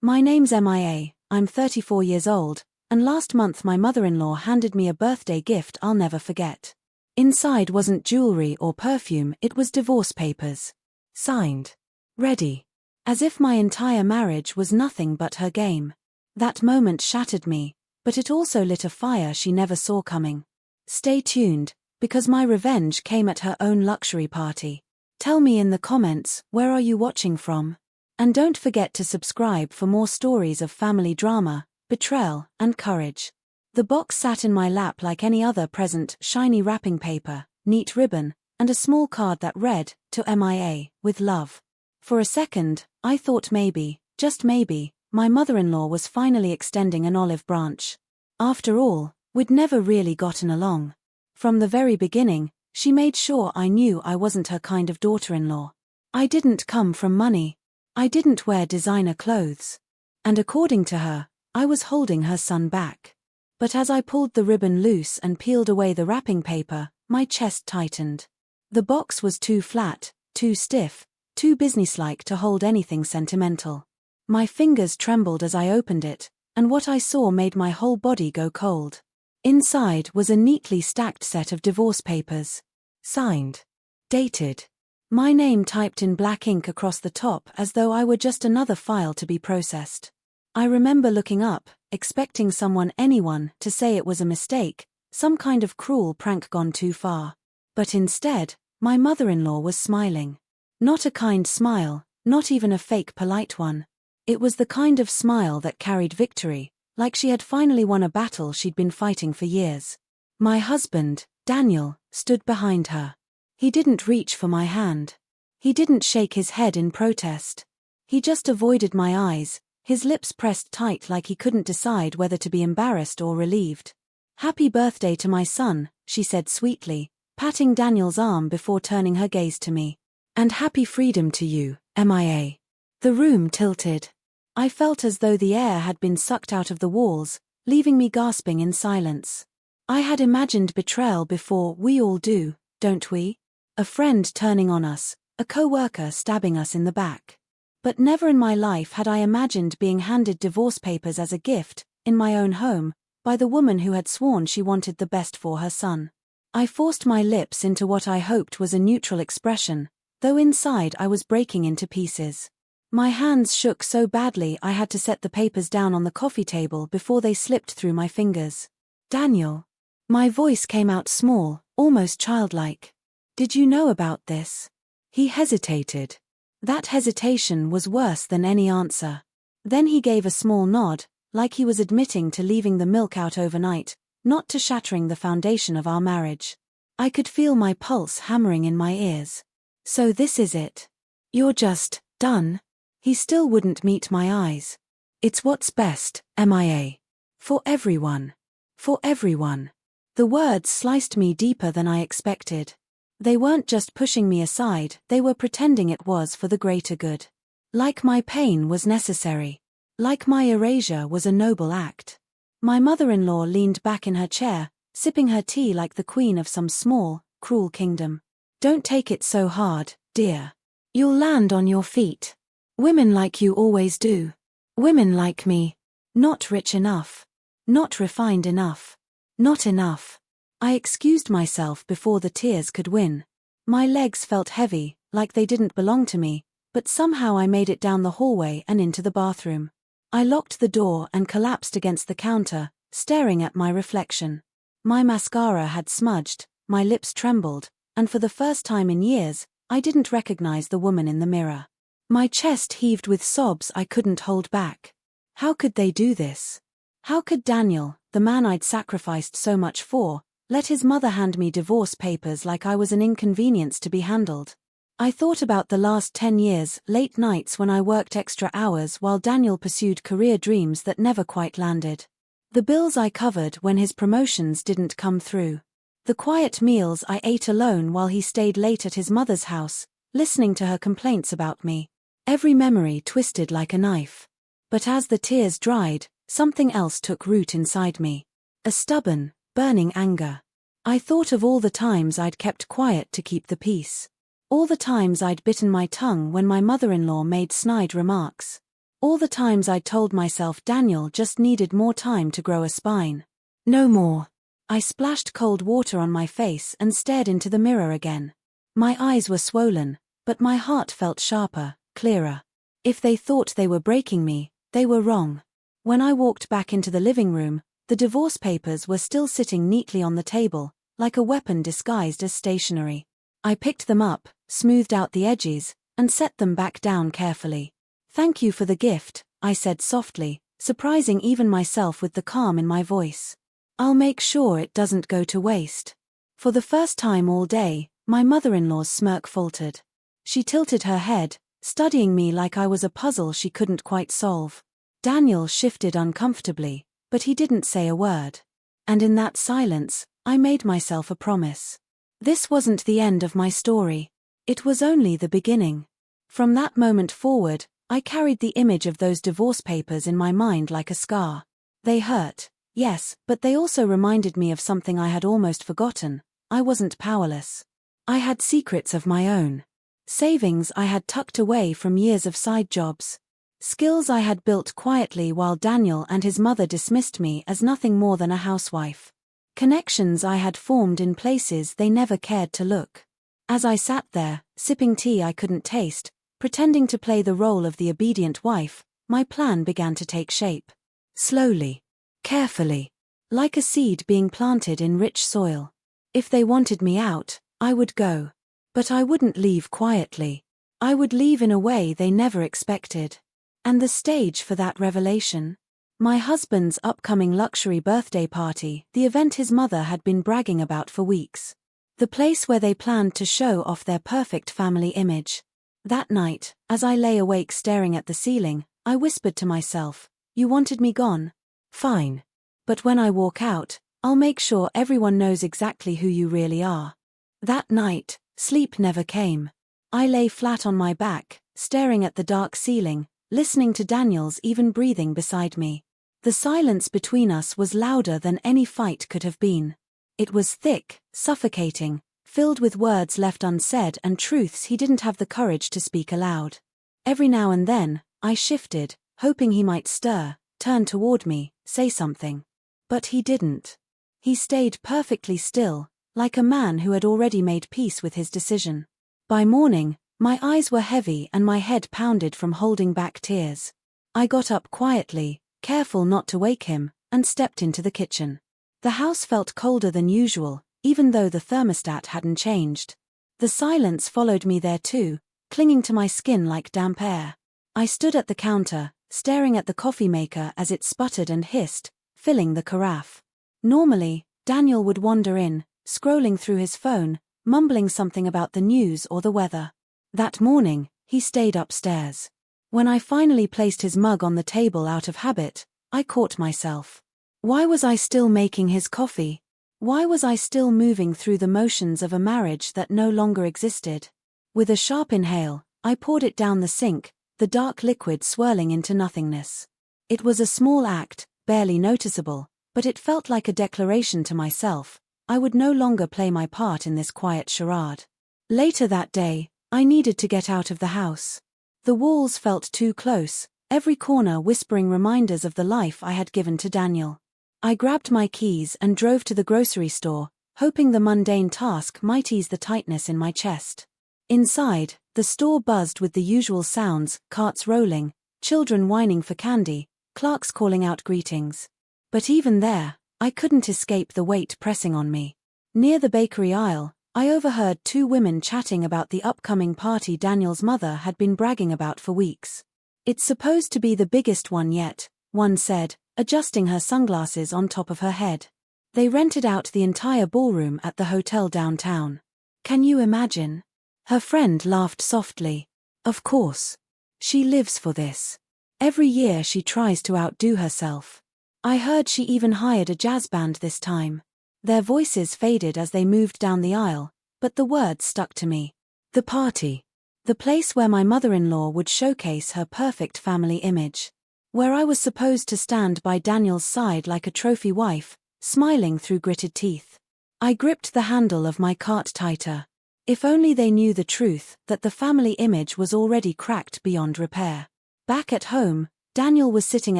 My name's MIA, I'm 34 years old, and last month my mother-in-law handed me a birthday gift I'll never forget. Inside wasn't jewelry or perfume, it was divorce papers. Signed. Ready. As if my entire marriage was nothing but her game. That moment shattered me, but it also lit a fire she never saw coming. Stay tuned, because my revenge came at her own luxury party. Tell me in the comments, where are you watching from? And don't forget to subscribe for more stories of family drama, betrayal, and courage. The box sat in my lap like any other present: shiny wrapping paper, neat ribbon, and a small card that read, "To MIA, with love." For a second, I thought maybe, just maybe, my mother-in-law was finally extending an olive branch. After all, we'd never really gotten along. From the very beginning, she made sure I knew I wasn't her kind of daughter-in-law. I didn't come from money. I didn't wear designer clothes. And according to her, I was holding her son back. But as I pulled the ribbon loose and peeled away the wrapping paper, my chest tightened. The box was too flat, too stiff, too businesslike to hold anything sentimental. My fingers trembled as I opened it, and what I saw made my whole body go cold. Inside was a neatly stacked set of divorce papers. Signed. Dated. My name typed in black ink across the top as though I were just another file to be processed. I remember looking up, expecting anyone, to say it was a mistake, some kind of cruel prank gone too far. But instead, my mother-in-law was smiling. Not a kind smile, not even a fake polite one. It was the kind of smile that carried victory, like she had finally won a battle she'd been fighting for years. My husband, Daniel, stood behind her. He didn't reach for my hand. He didn't shake his head in protest. He just avoided my eyes, his lips pressed tight like he couldn't decide whether to be embarrassed or relieved. "Happy birthday to my son," she said sweetly, patting Daniel's arm before turning her gaze to me. "And happy freedom to you, MIA." The room tilted. I felt as though the air had been sucked out of the walls, leaving me gasping in silence. I had imagined betrayal before, we all do, don't we? A friend turning on us, a co-worker stabbing us in the back. But never in my life had I imagined being handed divorce papers as a gift, in my own home, by the woman who had sworn she wanted the best for her son. I forced my lips into what I hoped was a neutral expression, though inside I was breaking into pieces. My hands shook so badly I had to set the papers down on the coffee table before they slipped through my fingers. "Daniel." My voice came out small, almost childlike. "Did you know about this?" He hesitated. That hesitation was worse than any answer. Then he gave a small nod, like he was admitting to leaving the milk out overnight, not to shattering the foundation of our marriage. I could feel my pulse hammering in my ears. "So this is it. You're just done?" He still wouldn't meet my eyes. "It's what's best, MIA. For everyone. For everyone." The words sliced me deeper than I expected. They weren't just pushing me aside, they were pretending it was for the greater good. Like my pain was necessary. Like my erasure was a noble act. My mother-in-law leaned back in her chair, sipping her tea like the queen of some small, cruel kingdom. "Don't take it so hard, dear. You'll land on your feet. Women like you always do. Women like me. Not rich enough. Not refined enough. Not enough." I excused myself before the tears could win. My legs felt heavy, like they didn't belong to me, but somehow I made it down the hallway and into the bathroom. I locked the door and collapsed against the counter, staring at my reflection. My mascara had smudged, my lips trembled, and for the first time in years, I didn't recognize the woman in the mirror. My chest heaved with sobs I couldn't hold back. How could they do this? How could Daniel, the man I'd sacrificed so much for, let his mother hand me divorce papers like I was an inconvenience to be handled? I thought about the last 10 years, late nights when I worked extra hours while Daniel pursued career dreams that never quite landed. The bills I covered when his promotions didn't come through. The quiet meals I ate alone while he stayed late at his mother's house, listening to her complaints about me. Every memory twisted like a knife. But as the tears dried, something else took root inside me. A stubborn, burning anger. I thought of all the times I'd kept quiet to keep the peace. All the times I'd bitten my tongue when my mother-in-law made snide remarks. All the times I'd told myself Daniel just needed more time to grow a spine. No more. I splashed cold water on my face and stared into the mirror again. My eyes were swollen, but my heart felt sharper, clearer. If they thought they were breaking me, they were wrong. When I walked back into the living room, the divorce papers were still sitting neatly on the table, like a weapon disguised as stationery. I picked them up, smoothed out the edges, and set them back down carefully. "Thank you for the gift," I said softly, surprising even myself with the calm in my voice. "I'll make sure it doesn't go to waste." For the first time all day, my mother-in-law's smirk faltered. She tilted her head, studying me like I was a puzzle she couldn't quite solve. Daniel shifted uncomfortably, but he didn't say a word. And in that silence, I made myself a promise. This wasn't the end of my story. It was only the beginning. From that moment forward, I carried the image of those divorce papers in my mind like a scar. They hurt, yes, but they also reminded me of something I had almost forgotten. I wasn't powerless. I had secrets of my own. Savings I had tucked away from years of side jobs. Skills I had built quietly while Daniel and his mother dismissed me as nothing more than a housewife. Connections I had formed in places they never cared to look. As I sat there, sipping tea I couldn't taste, pretending to play the role of the obedient wife, my plan began to take shape. Slowly. Carefully. Like a seed being planted in rich soil. If they wanted me out, I would go. But I wouldn't leave quietly. I would leave in a way they never expected. And the stage for that revelation? My husband's upcoming luxury birthday party, the event his mother had been bragging about for weeks. The place where they planned to show off their perfect family image. That night, as I lay awake staring at the ceiling, I whispered to myself, "You wanted me gone? Fine. But when I walk out, I'll make sure everyone knows exactly who you really are." That night, sleep never came. I lay flat on my back, staring at the dark ceiling, listening to Daniel's even breathing beside me. The silence between us was louder than any fight could have been. It was thick, suffocating, filled with words left unsaid and truths he didn't have the courage to speak aloud. Every now and then, I shifted, hoping he might stir, turn toward me, say something. But he didn't. He stayed perfectly still, like a man who had already made peace with his decision. By morning, my eyes were heavy and my head pounded from holding back tears. I got up quietly, careful not to wake him, and stepped into the kitchen. The house felt colder than usual, even though the thermostat hadn't changed. The silence followed me there too, clinging to my skin like damp air. I stood at the counter, staring at the coffee maker as it sputtered and hissed, filling the carafe. Normally, Daniel would wander in, scrolling through his phone, mumbling something about the news or the weather. That morning, he stayed upstairs. When I finally placed his mug on the table out of habit, I caught myself. Why was I still making his coffee? Why was I still moving through the motions of a marriage that no longer existed? With a sharp inhale, I poured it down the sink, the dark liquid swirling into nothingness. It was a small act, barely noticeable, but it felt like a declaration to myself. I would no longer play my part in this quiet charade. Later that day, I needed to get out of the house. The walls felt too close, every corner whispering reminders of the life I had given to Daniel. I grabbed my keys and drove to the grocery store, hoping the mundane task might ease the tightness in my chest. Inside, the store buzzed with the usual sounds, carts rolling, children whining for candy, clerks calling out greetings. But even there, I couldn't escape the weight pressing on me. Near the bakery aisle, I overheard two women chatting about the upcoming party Daniel's mother had been bragging about for weeks. "It's supposed to be the biggest one yet," one said, adjusting her sunglasses on top of her head. They rented out the entire ballroom at the hotel downtown. "Can you imagine?" Her friend laughed softly. "Of course. She lives for this. Every year she tries to outdo herself." I heard she even hired a jazz band this time. Their voices faded as they moved down the aisle, but the words stuck to me. The party. The place where my mother-in-law would showcase her perfect family image. Where I was supposed to stand by Daniel's side like a trophy wife, smiling through gritted teeth. I gripped the handle of my cart tighter. If only they knew the truth, that the family image was already cracked beyond repair. Back at home, Daniel was sitting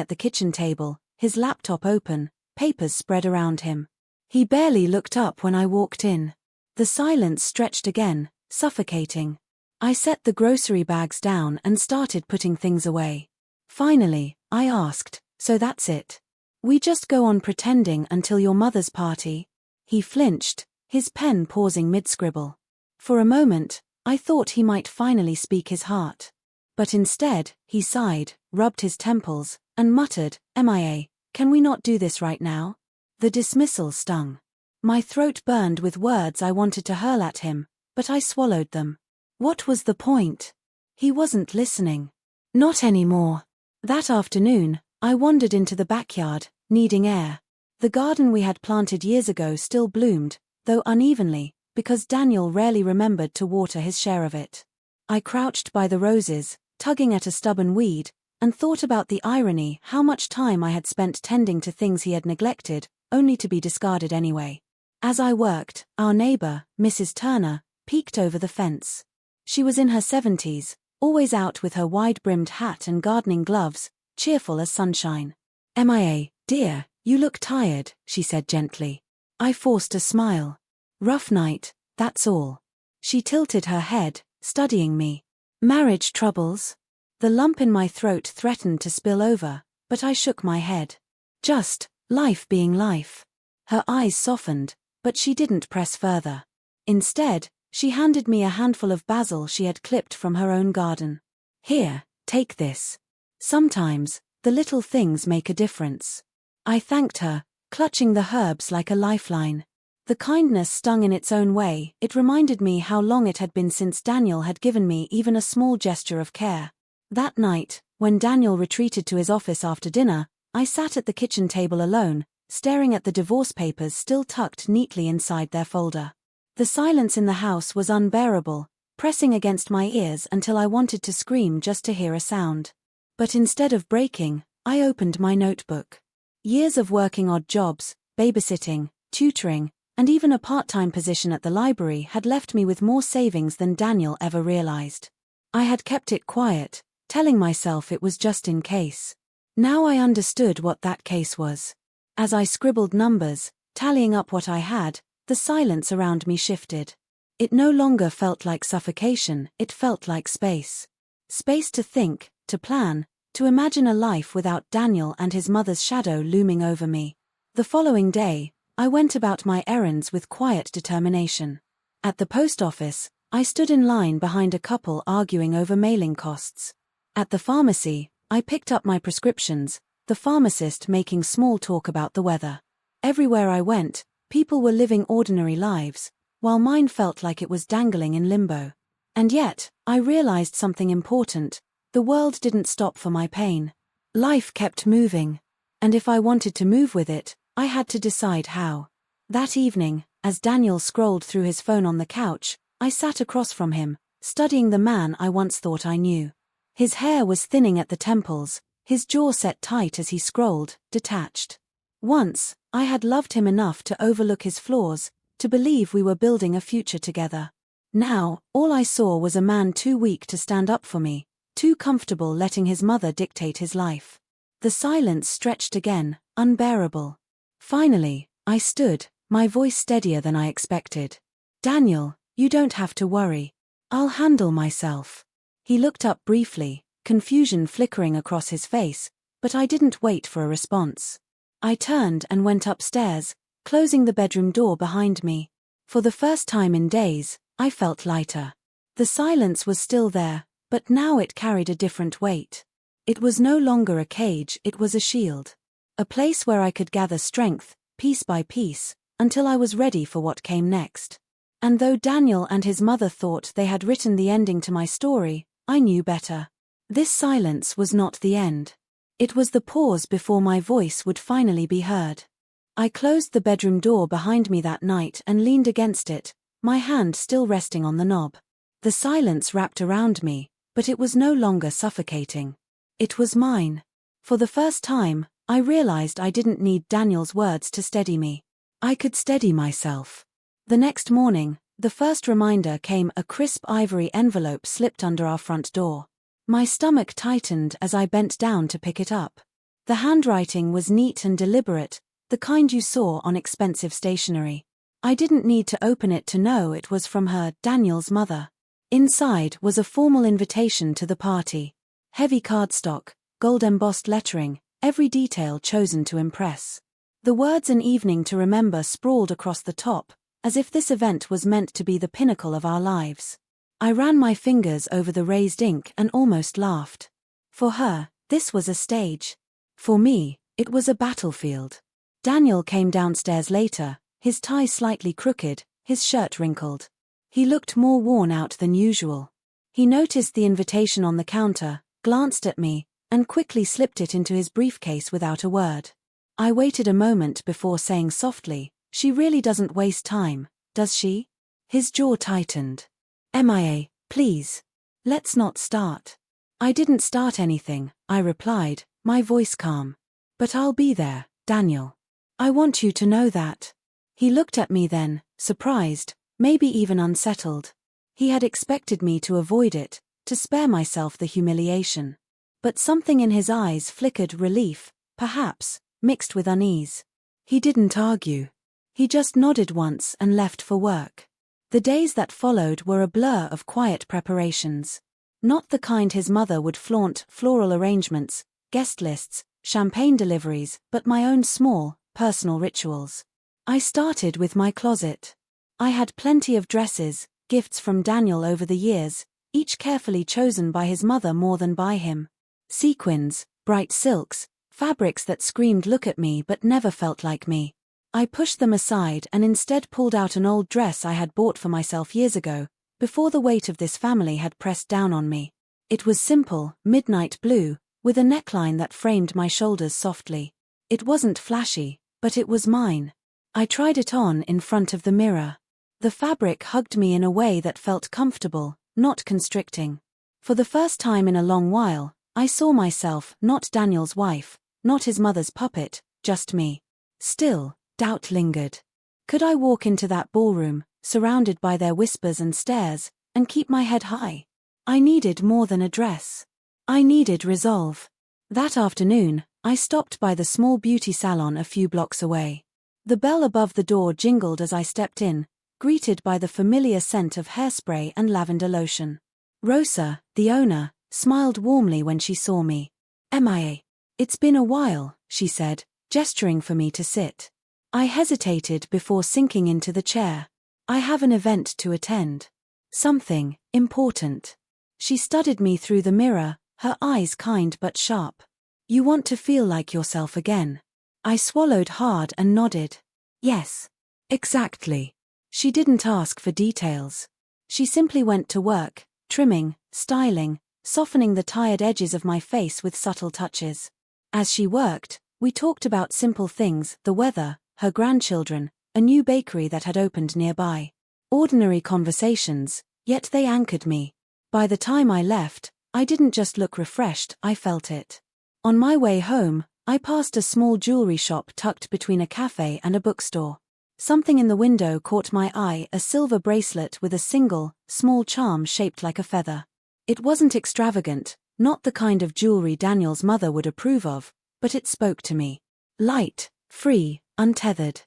at the kitchen table, his laptop open, papers spread around him. He barely looked up when I walked in. The silence stretched again, suffocating. I set the grocery bags down and started putting things away. Finally, I asked, "So that's it? We just go on pretending until your mother's party?" He flinched, his pen pausing mid-scribble. For a moment, I thought he might finally speak his heart. But instead, he sighed, rubbed his temples, and muttered, "MIA, can we not do this right now?" The dismissal stung. My throat burned with words I wanted to hurl at him, but I swallowed them. What was the point? He wasn't listening. Not anymore. That afternoon, I wandered into the backyard, needing air. The garden we had planted years ago still bloomed, though unevenly, because Daniel rarely remembered to water his share of it. I crouched by the roses, tugging at a stubborn weed, and thought about the irony how much time I had spent tending to things he had neglected, only to be discarded anyway. As I worked, our neighbor, Mrs. Turner, peeked over the fence. She was in her 70s, always out with her wide-brimmed hat and gardening gloves, cheerful as sunshine. "MIA, dear, you look tired," she said gently. I forced a smile. "Rough night, that's all." She tilted her head, studying me. "Marriage troubles?" The lump in my throat threatened to spill over, but I shook my head. "Just, life being life." Her eyes softened, but she didn't press further. Instead, she handed me a handful of basil she had clipped from her own garden. "Here, take this. Sometimes, the little things make a difference." I thanked her, clutching the herbs like a lifeline. The kindness stung in its own way. It reminded me how long it had been since Daniel had given me even a small gesture of care. That night, when Daniel retreated to his office after dinner, I sat at the kitchen table alone, staring at the divorce papers still tucked neatly inside their folder. The silence in the house was unbearable, pressing against my ears until I wanted to scream just to hear a sound. But instead of breaking, I opened my notebook. Years of working odd jobs, babysitting, tutoring, and even a part-time position at the library had left me with more savings than Daniel ever realized. I had kept it quiet, telling myself it was just in case. Now I understood what that case was. As I scribbled numbers, tallying up what I had, the silence around me shifted. It no longer felt like suffocation, it felt like space. Space to think, to plan, to imagine a life without Daniel and his mother's shadow looming over me. The following day, I went about my errands with quiet determination. At the post office, I stood in line behind a couple arguing over mailing costs. At the pharmacy, I picked up my prescriptions, the pharmacist making small talk about the weather. Everywhere I went, people were living ordinary lives, while mine felt like it was dangling in limbo. And yet, I realized something important. The world didn't stop for my pain. Life kept moving. And if I wanted to move with it, I had to decide how. That evening, as Daniel scrolled through his phone on the couch, I sat across from him, studying the man I once thought I knew. His hair was thinning at the temples, his jaw set tight as he scrolled, detached. Once, I had loved him enough to overlook his flaws, to believe we were building a future together. Now, all I saw was a man too weak to stand up for me, too comfortable letting his mother dictate his life. The silence stretched again, unbearable. Finally, I stood, my voice steadier than I expected. "Daniel, you don't have to worry. I'll handle myself." He looked up briefly, confusion flickering across his face, but I didn't wait for a response. I turned and went upstairs, closing the bedroom door behind me. For the first time in days, I felt lighter. The silence was still there, but now it carried a different weight. It was no longer a cage, it was a shield. A place where I could gather strength, piece by piece, until I was ready for what came next. And though Daniel and his mother thought they had written the ending to my story, I knew better. This silence was not the end. It was the pause before my voice would finally be heard. I closed the bedroom door behind me that night and leaned against it, my hand still resting on the knob. The silence wrapped around me, but it was no longer suffocating. It was mine. For the first time, I realized I didn't need Daniel's words to steady me. I could steady myself. The next morning, the first reminder came: a crisp ivory envelope slipped under our front door. My stomach tightened as I bent down to pick it up. The handwriting was neat and deliberate, the kind you saw on expensive stationery. I didn't need to open it to know it was from her, Daniel's mother. Inside was a formal invitation to the party. Heavy cardstock, gold-embossed lettering, every detail chosen to impress. The words "an evening to remember" sprawled across the top, as if this event was meant to be the pinnacle of our lives. I ran my fingers over the raised ink and almost laughed. For her, this was a stage. For me, it was a battlefield. Daniel came downstairs later, his tie slightly crooked, his shirt wrinkled. He looked more worn out than usual. He noticed the invitation on the counter, glanced at me, and quickly slipped it into his briefcase without a word. I waited a moment before saying softly, "She really doesn't waste time, does she?" His jaw tightened. "MIA, please. Let's not start." "I didn't start anything," I replied, my voice calm. "But I'll be there, Daniel. I want you to know that." He looked at me then, surprised, maybe even unsettled. He had expected me to avoid it, to spare myself the humiliation. But something in his eyes flickered relief, perhaps, mixed with unease. He didn't argue. He just nodded once and left for work. The days that followed were a blur of quiet preparations. Not the kind his mother would flaunt: floral arrangements, guest lists, champagne deliveries, but my own small, personal rituals. I started with my closet. I had plenty of dresses, gifts from Daniel over the years, each carefully chosen by his mother more than by him. Sequins, bright silks, fabrics that screamed "look at me" but never felt like me. I pushed them aside and instead pulled out an old dress I had bought for myself years ago, before the weight of this family had pressed down on me. It was simple, midnight blue, with a neckline that framed my shoulders softly. It wasn't flashy, but it was mine. I tried it on in front of the mirror. The fabric hugged me in a way that felt comfortable, not constricting. For the first time in a long while, I saw myself, not Daniel's wife, not his mother's puppet, just me. Still, doubt lingered. Could I walk into that ballroom, surrounded by their whispers and stares, and keep my head high? I needed more than a dress. I needed resolve. That afternoon, I stopped by the small beauty salon a few blocks away. The bell above the door jingled as I stepped in, greeted by the familiar scent of hairspray and lavender lotion. Rosa, the owner, smiled warmly when she saw me. "MIA. It's been a while," she said, gesturing for me to sit. I hesitated before sinking into the chair. "I have an event to attend. Something important." She studied me through the mirror, her eyes kind but sharp. "You want to feel like yourself again." I swallowed hard and nodded. "Yes. Exactly." She didn't ask for details. She simply went to work, trimming, styling, softening the tired edges of my face with subtle touches. As she worked, we talked about simple things: the weather, her grandchildren, a new bakery that had opened nearby. Ordinary conversations, yet they anchored me. By the time I left, I didn't just look refreshed, I felt it. On my way home, I passed a small jewelry shop tucked between a cafe and a bookstore. Something in the window caught my eye: a silver bracelet with a single, small charm shaped like a feather. It wasn't extravagant, not the kind of jewelry Daniel's mother would approve of, but it spoke to me. Light, free, untethered.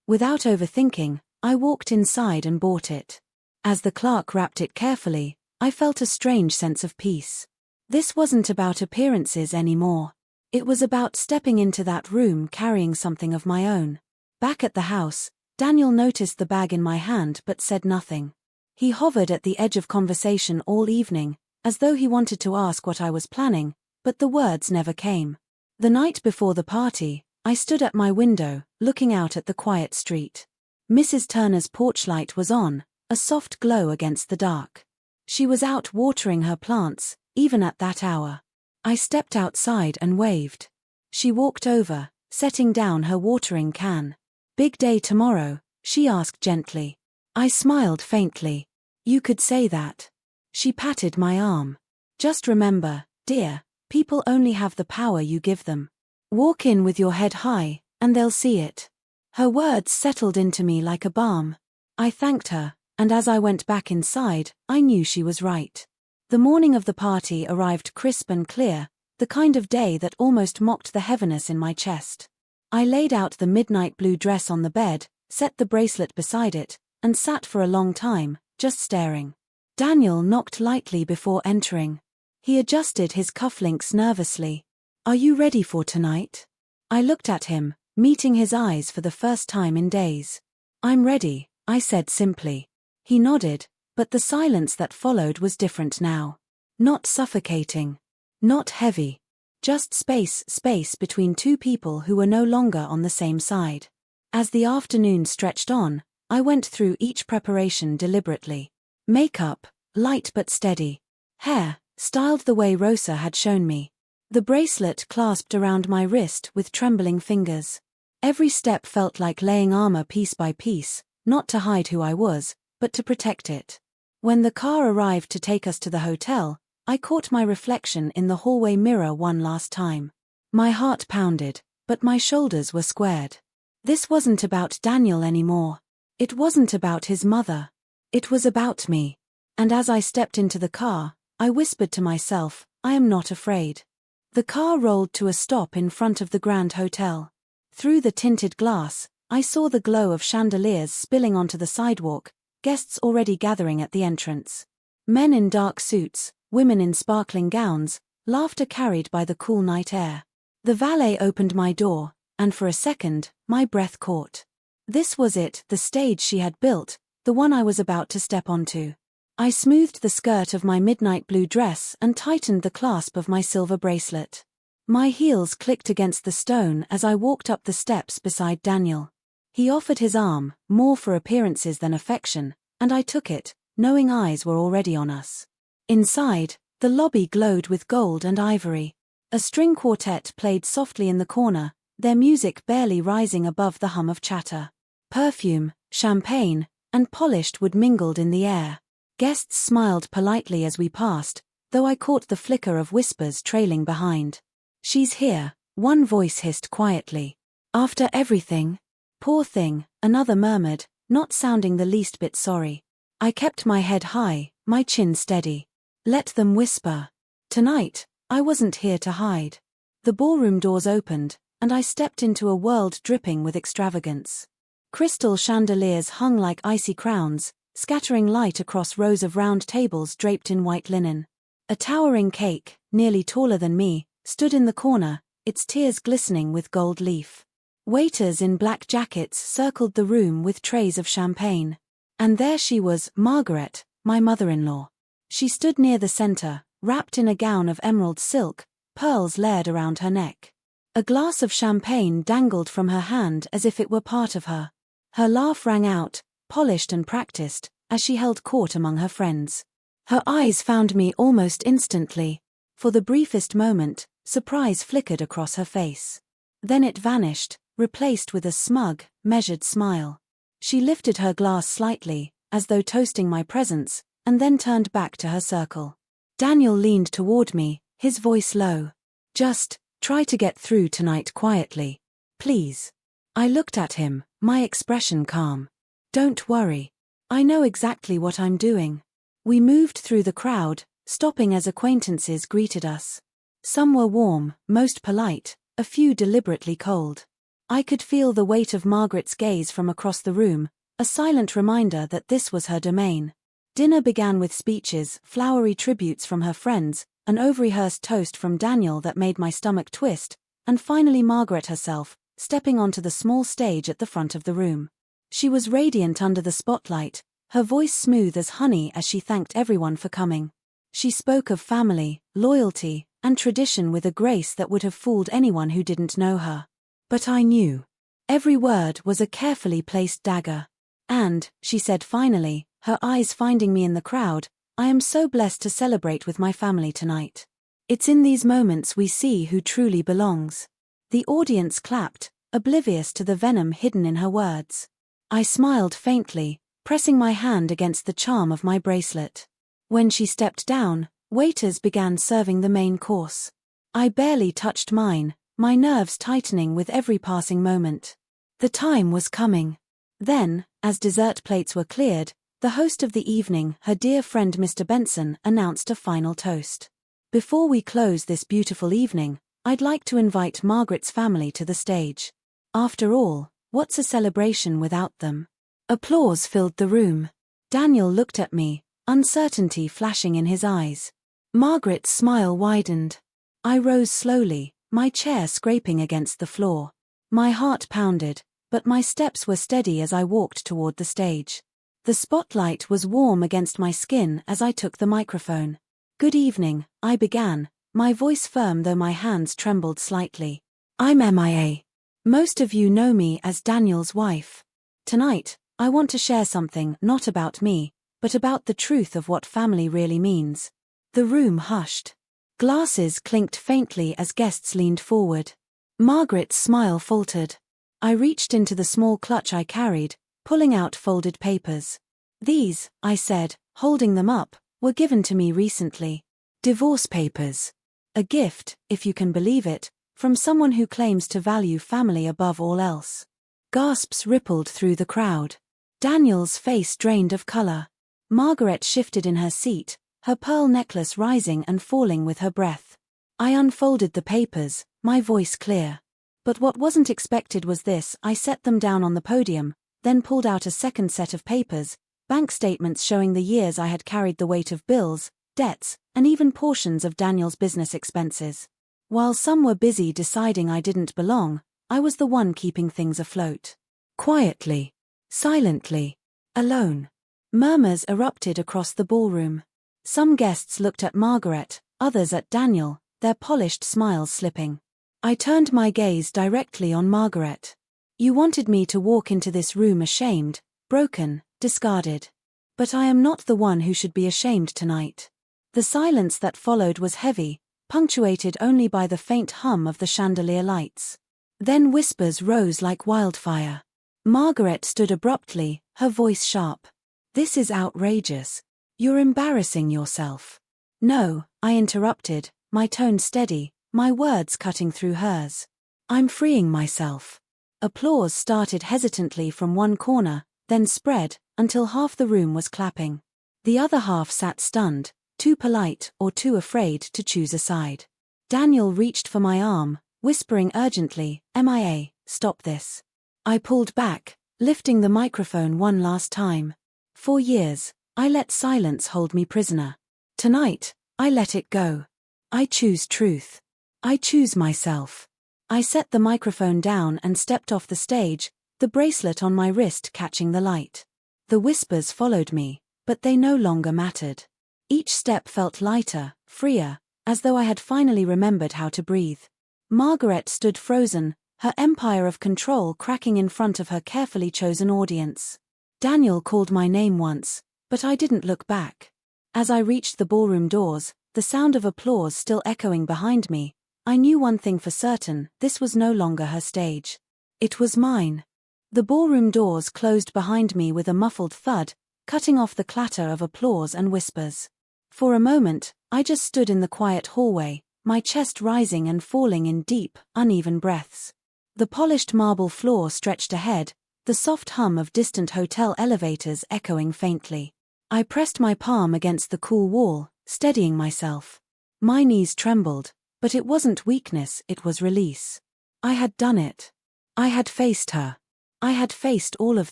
Without overthinking, I walked inside and bought it. As the clerk wrapped it carefully, I felt a strange sense of peace. This wasn't about appearances anymore. It was about stepping into that room carrying something of my own. Back at the house, Daniel noticed the bag in my hand but said nothing. He hovered at the edge of conversation all evening, as though he wanted to ask what I was planning, but the words never came. The night before the party, I stood at my window, looking out at the quiet street. Mrs. Turner's porch light was on, a soft glow against the dark. She was out watering her plants, even at that hour. I stepped outside and waved. She walked over, setting down her watering can. "Big day tomorrow?" she asked gently. I smiled faintly. "You could say that." She patted my arm. "Just remember, dear, people only have the power you give them. Walk in with your head high, and they'll see it." Her words settled into me like a balm. I thanked her, and as I went back inside, I knew she was right. The morning of the party arrived crisp and clear, the kind of day that almost mocked the heaviness in my chest. I laid out the midnight blue dress on the bed, set the bracelet beside it, and sat for a long time, just staring. Daniel knocked lightly before entering. He adjusted his cufflinks nervously. "Are you ready for tonight?" I looked at him, meeting his eyes for the first time in days. "I'm ready," I said simply. He nodded, but the silence that followed was different now. Not suffocating. Not heavy. Just space between two people who were no longer on the same side. As the afternoon stretched on, I went through each preparation deliberately. Makeup, light but steady. Hair, styled the way Rosa had shown me. The bracelet clasped around my wrist with trembling fingers. Every step felt like laying armor piece by piece, not to hide who I was, but to protect it. When the car arrived to take us to the hotel, I caught my reflection in the hallway mirror one last time. My heart pounded, but my shoulders were squared. This wasn't about Daniel anymore. It wasn't about his mother. It was about me. And as I stepped into the car, I whispered to myself, I am not afraid. The car rolled to a stop in front of the Grand Hotel. Through the tinted glass, I saw the glow of chandeliers spilling onto the sidewalk, guests already gathering at the entrance. Men in dark suits, women in sparkling gowns, laughter carried by the cool night air. The valet opened my door, and for a second, my breath caught. This was it, the stage she had built, the one I was about to step onto. I smoothed the skirt of my midnight blue dress and tightened the clasp of my silver bracelet. My heels clicked against the stone as I walked up the steps beside Daniel. He offered his arm, more for appearances than affection, and I took it, knowing eyes were already on us. Inside, the lobby glowed with gold and ivory. A string quartet played softly in the corner, their music barely rising above the hum of chatter. Perfume, champagne, and polished wood mingled in the air. Guests smiled politely as we passed, though I caught the flicker of whispers trailing behind. "She's here," one voice hissed quietly. "After everything?" "Poor thing," another murmured, not sounding the least bit sorry. I kept my head high, my chin steady. Let them whisper. Tonight, I wasn't here to hide. The ballroom doors opened, and I stepped into a world dripping with extravagance. Crystal chandeliers hung like icy crowns, scattering light across rows of round tables draped in white linen. A towering cake, nearly taller than me, stood in the corner, its tiers glistening with gold leaf. Waiters in black jackets circled the room with trays of champagne. And there she was, Margaret, my mother-in-law. She stood near the center, wrapped in a gown of emerald silk, pearls layered around her neck. A glass of champagne dangled from her hand as if it were part of her. Her laugh rang out, polished and practiced, as she held court among her friends. Her eyes found me almost instantly. For the briefest moment, surprise flickered across her face. Then it vanished, replaced with a smug, measured smile. She lifted her glass slightly, as though toasting my presence, and then turned back to her circle. Daniel leaned toward me, his voice low. "Just try to get through tonight quietly. Please." I looked at him, my expression calm. "Don't worry. I know exactly what I'm doing." We moved through the crowd, stopping as acquaintances greeted us. Some were warm, most polite, a few deliberately cold. I could feel the weight of Margaret's gaze from across the room, a silent reminder that this was her domain. Dinner began with speeches, flowery tributes from her friends, an over-rehearsed toast from Daniel that made my stomach twist, and finally Margaret herself, stepping onto the small stage at the front of the room. She was radiant under the spotlight, her voice smooth as honey as she thanked everyone for coming. She spoke of family, loyalty, and tradition with a grace that would have fooled anyone who didn't know her. But I knew. Every word was a carefully placed dagger. "And," she said finally, her eyes finding me in the crowd, "I am so blessed to celebrate with my family tonight. It's in these moments we see who truly belongs." The audience clapped, oblivious to the venom hidden in her words. I smiled faintly, pressing my hand against the charm of my bracelet. When she stepped down, waiters began serving the main course. I barely touched mine, my nerves tightening with every passing moment. The time was coming. Then, as dessert plates were cleared, The host of the evening, her dear friend Mr. Benson, announced a final toast. Before we close this beautiful evening, I'd like to invite Margaret's family to the stage. After all, what's a celebration without them? Applause filled the room. Daniel looked at me, uncertainty flashing in his eyes. Margaret's smile widened. I rose slowly, my chair scraping against the floor. My heart pounded, but my steps were steady as I walked toward the stage. The spotlight was warm against my skin as I took the microphone. "Good evening," I began, my voice firm though my hands trembled slightly. "I'm MIA. Most of you know me as Daniel's wife. Tonight, I want to share something not about me, but about the truth of what family really means." The room hushed. Glasses clinked faintly as guests leaned forward. Margaret's smile faltered. I reached into the small clutch I carried, pulling out folded papers. "These," I said, holding them up, "were given to me recently. Divorce papers. A gift, if you can believe it, from someone who claims to value family above all else." Gasps rippled through the crowd. Daniel's face drained of color. Margaret shifted in her seat, her pearl necklace rising and falling with her breath. I unfolded the papers, my voice clear. But what wasn't expected was this. I set them down on the podium, then pulled out a second set of papers, bank statements showing the years I had carried the weight of bills, debts, and even portions of Daniel's business expenses. While some were busy deciding I didn't belong, I was the one keeping things afloat. Quietly, silently, alone. Murmurs erupted across the ballroom. Some guests looked at Margaret, others at Daniel, their polished smiles slipping. I turned my gaze directly on Margaret. "You wanted me to walk into this room ashamed, broken, discarded. But I am not the one who should be ashamed tonight." The silence that followed was heavy, punctuated only by the faint hum of the chandelier lights. Then whispers rose like wildfire. Margaret stood abruptly, her voice sharp. "This is outrageous. You're embarrassing yourself." "No," I interrupted, my tone steady, my words cutting through hers. "I'm freeing myself." Applause started hesitantly from one corner, then spread, until half the room was clapping. The other half sat stunned, too polite or too afraid to choose a side. Daniel reached for my arm, whispering urgently, "MIA, stop this." I pulled back, lifting the microphone one last time. For years, I let silence hold me prisoner. Tonight, I let it go. I choose truth. I choose myself. I set the microphone down and stepped off the stage, the bracelet on my wrist catching the light. The whispers followed me, but they no longer mattered. Each step felt lighter, freer, as though I had finally remembered how to breathe. Margaret stood frozen, her empire of control cracking in front of her carefully chosen audience. Daniel called my name once, but I didn't look back. As I reached the ballroom doors, the sound of applause still echoing behind me, I knew one thing for certain: this was no longer her stage. It was mine. The ballroom doors closed behind me with a muffled thud, cutting off the clatter of applause and whispers. For a moment, I just stood in the quiet hallway, my chest rising and falling in deep, uneven breaths. The polished marble floor stretched ahead, the soft hum of distant hotel elevators echoing faintly. I pressed my palm against the cool wall, steadying myself. My knees trembled, but it wasn't weakness, it was release. I had done it. I had faced her. I had faced all of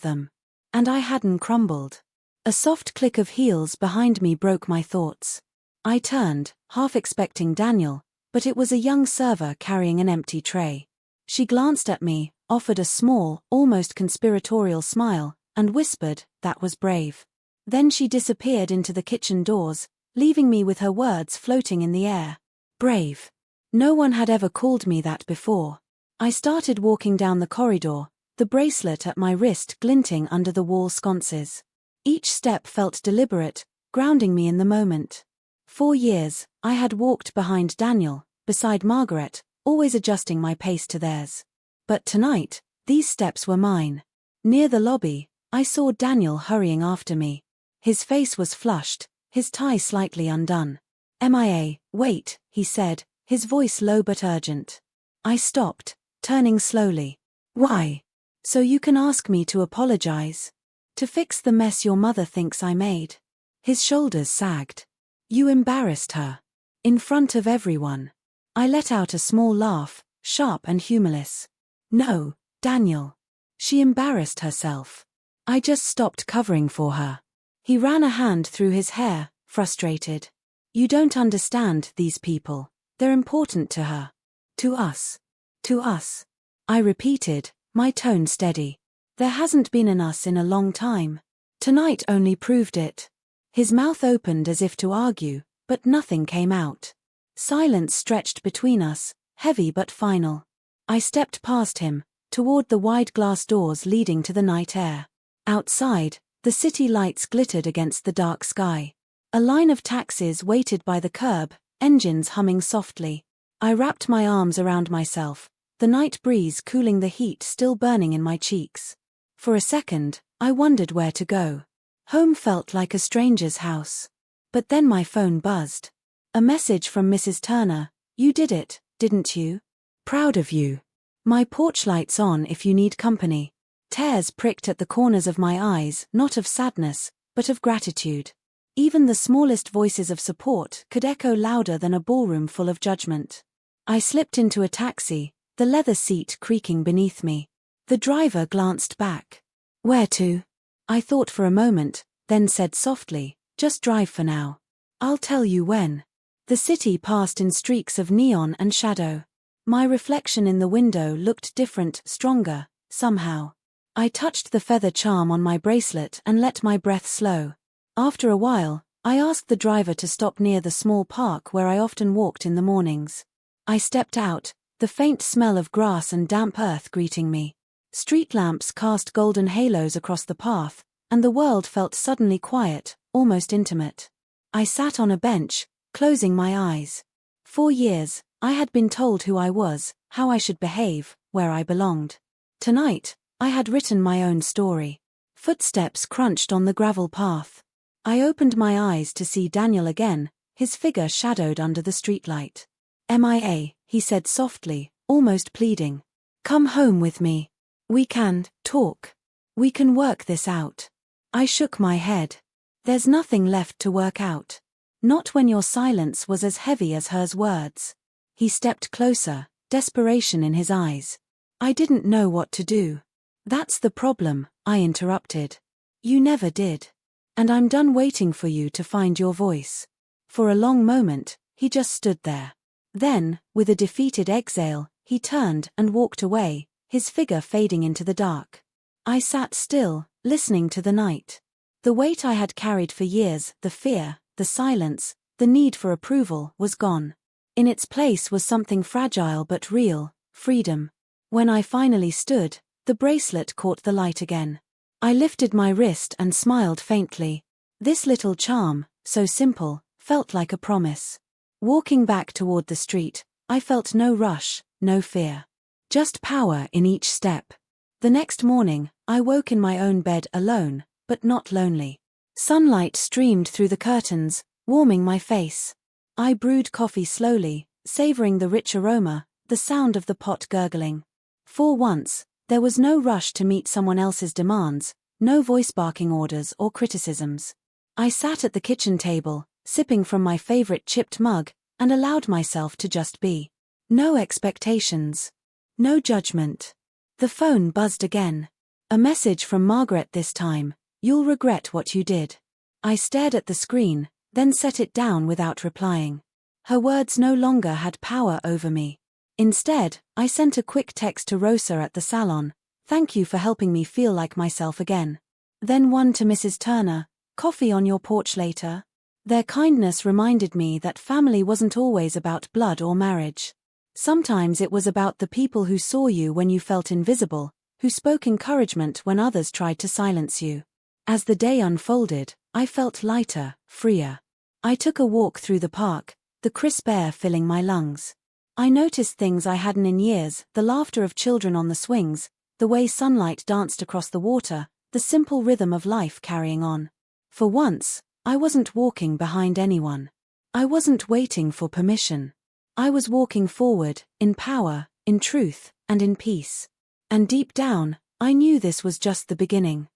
them. And I hadn't crumbled. A soft click of heels behind me broke my thoughts. I turned, half expecting Daniel, but it was a young server carrying an empty tray. She glanced at me, offered a small, almost conspiratorial smile, and whispered, "That was brave." Then she disappeared into the kitchen doors, leaving me with her words floating in the air. Brave. No one had ever called me that before. I started walking down the corridor, the bracelet at my wrist glinting under the wall sconces. Each step felt deliberate, grounding me in the moment. For years, I had walked behind Daniel, beside Margaret, always adjusting my pace to theirs. But tonight, these steps were mine. Near the lobby, I saw Daniel hurrying after me. His face was flushed, his tie slightly undone. "MIA, wait," he said, his voice low but urgent. I stopped, turning slowly. "Why? So you can ask me to apologize?" To fix the mess your mother thinks I made. His shoulders sagged. You embarrassed her. In front of everyone. I let out a small laugh, sharp and humorless. No, Daniel. She embarrassed herself. I just stopped covering for her. He ran a hand through his hair, frustrated. You don't understand these people. They're important to her. To us. To us. I repeated, my tone steady. There hasn't been an us in a long time. Tonight only proved it. His mouth opened as if to argue, but nothing came out. Silence stretched between us, heavy but final. I stepped past him, toward the wide glass doors leading to the night air. Outside, the city lights glittered against the dark sky. A line of taxis waited by the curb, engines humming softly. I wrapped my arms around myself, the night breeze cooling the heat still burning in my cheeks. For a second, I wondered where to go. Home felt like a stranger's house. But then my phone buzzed. A message from Mrs. Turner. You did it, didn't you? Proud of you. My porch light's on if you need company. Tears pricked at the corners of my eyes, not of sadness, but of gratitude. Even the smallest voices of support could echo louder than a ballroom full of judgment. I slipped into a taxi, the leather seat creaking beneath me. The driver glanced back. Where to? I thought for a moment, then said softly, just drive for now. I'll tell you when. The city passed in streaks of neon and shadow. My reflection in the window looked different, stronger, somehow. I touched the feather charm on my bracelet and let my breath slow. After a while, I asked the driver to stop near the small park where I often walked in the mornings. I stepped out, the faint smell of grass and damp earth greeting me. Street lamps cast golden halos across the path, and the world felt suddenly quiet, almost intimate. I sat on a bench, closing my eyes. For years, I had been told who I was, how I should behave, where I belonged. Tonight, I had written my own story. Footsteps crunched on the gravel path. I opened my eyes to see Daniel again, his figure shadowed under the streetlight. MIA, he said softly, almost pleading. Come home with me. We can talk. We can work this out. I shook my head. There's nothing left to work out. Not when your silence was as heavy as hers words. He stepped closer, desperation in his eyes. I didn't know what to do. That's the problem, I interrupted. You never did. And I'm done waiting for you to find your voice. For a long moment, he just stood there. Then, with a defeated exhale, he turned and walked away, his figure fading into the dark. I sat still, listening to the night. The weight I had carried for years, the fear, the silence, the need for approval, was gone. In its place was something fragile but real, freedom. When I finally stood, the bracelet caught the light again. I lifted my wrist and smiled faintly. This little charm, so simple, felt like a promise. Walking back toward the street, I felt no rush, no fear. Just power in each step. The next morning, I woke in my own bed alone, but not lonely. Sunlight streamed through the curtains, warming my face. I brewed coffee slowly, savoring the rich aroma, the sound of the pot gurgling. For once, there was no rush to meet someone else's demands, no voice-barking orders or criticisms. I sat at the kitchen table, sipping from my favorite chipped mug, and allowed myself to just be. No expectations. No judgment. The phone buzzed again. A message from Margaret this time. You'll regret what you did. I stared at the screen, then set it down without replying. Her words no longer had power over me. Instead, I sent a quick text to Rosa at the salon. Thank you for helping me feel like myself again. Then one to Mrs. Turner. Coffee on your porch later. Their kindness reminded me that family wasn't always about blood or marriage. Sometimes it was about the people who saw you when you felt invisible, who spoke encouragement when others tried to silence you. As the day unfolded, I felt lighter, freer. I took a walk through the park, the crisp air filling my lungs. I noticed things I hadn't in years, the laughter of children on the swings, the way sunlight danced across the water, the simple rhythm of life carrying on. For once, I wasn't walking behind anyone. I wasn't waiting for permission. I was walking forward, in power, in truth, and in peace. And deep down, I knew this was just the beginning.